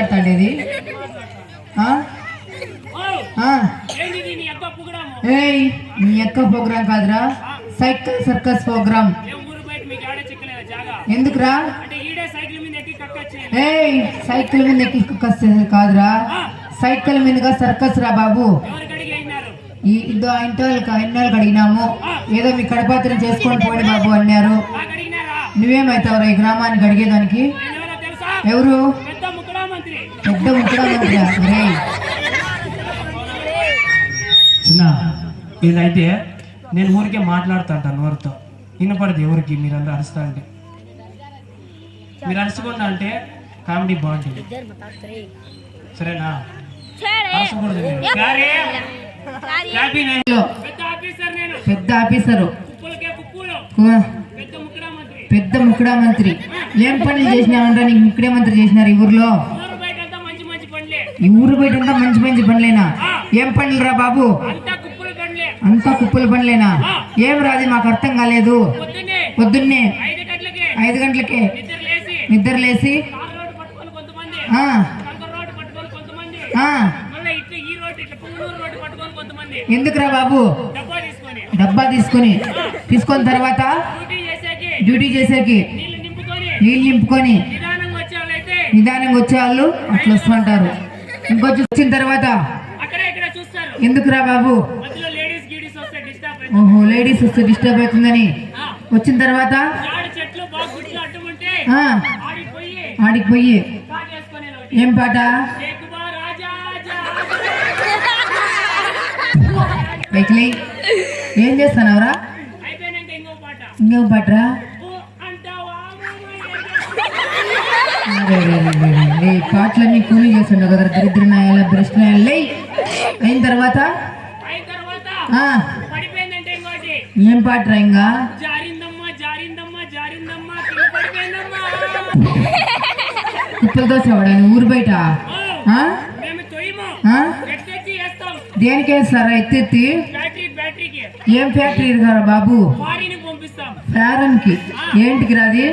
మాట్లాడతాడేది? ఏయ్ నీ యొక్క ప్రోగ్రామ్ కాదురా, సైకిల్ సర్కస్ ప్రోగ్రామ్. ఎందుకురా? ఏయ్ సైకిల్ మీద ఎక్కి కక్కేది కాదురా, సైకిల్ మీదుగా సర్కస్ రా బాబు. ఇంటి వాళ్ళకి అడిగినాము, ఏదో మీ కడపాత్రం చేసుకొని పోండి బాబు అన్నారు. నువ్వేమైతావురా ఈ గ్రామానికి అడిగేదానికి? ఎవరు? పెద్ద ముఖ్యమంత్రి. చిన్న ఇదైతే నేను ఊరికే మాట్లాడుతుంటాను నోరుతో, వినపడదు ఎవరికి. మీరందరూ అరుస్తా అంటే, మీరు అరుచుకున్నా అంటే కామెడీ బాగుంటుంది, సరేనా? పెద్ద ఆఫీసరు, పెద్ద ముఖ్యమంత్రి. ఏం పనులు చేసినామంటా నీకు ముఖ్యమంత్రి చేసినారు ఈ ఊర్లో? ఈ ఊరు బయట అంతా మంచి మంచి పనులేనా? ఏం పనులు రా బాబు? అంతా కుప్పల పనులేనా? ఏం రాది మాకు అర్థం కాలేదు. పొద్దున్నే 5 గంటలకే నిద్ర లేసి ఎందుకురా బాబు? డబ్బా తీసుకొని తర్వాత డ్యూటీ చేసేకి నీళ్ళు నింపుకొని నిదానంగా వచ్చేవాళ్ళు అట్లా వస్తుంటారు. ఇంకొచ్చి వచ్చిన తర్వాత ఎందుకురా బాబు? ఓహో లేడీస్ వస్తే డిస్టర్బ్ అవుతుందని వచ్చిన తర్వాత ఆడికి పోయి ఏం పాట? ఏం చేస్తానవరా? ఇంకో పాటరా? పాటలన్నీ కూలీ చేస్తుండవు కదా దరిద్ర నాయాల భ్రష్ట నాయాలే. అయిన తర్వాత ఏం పాటరా? ఇంకా కుప్పల దోశ వాడాను ఊరు బయట. దేనికి వేస్తారా? ఎత్తి ఏం ఫ్యాక్టరీ కదా బాబు? ఫారెన్ కి. ఏంటికి రాది?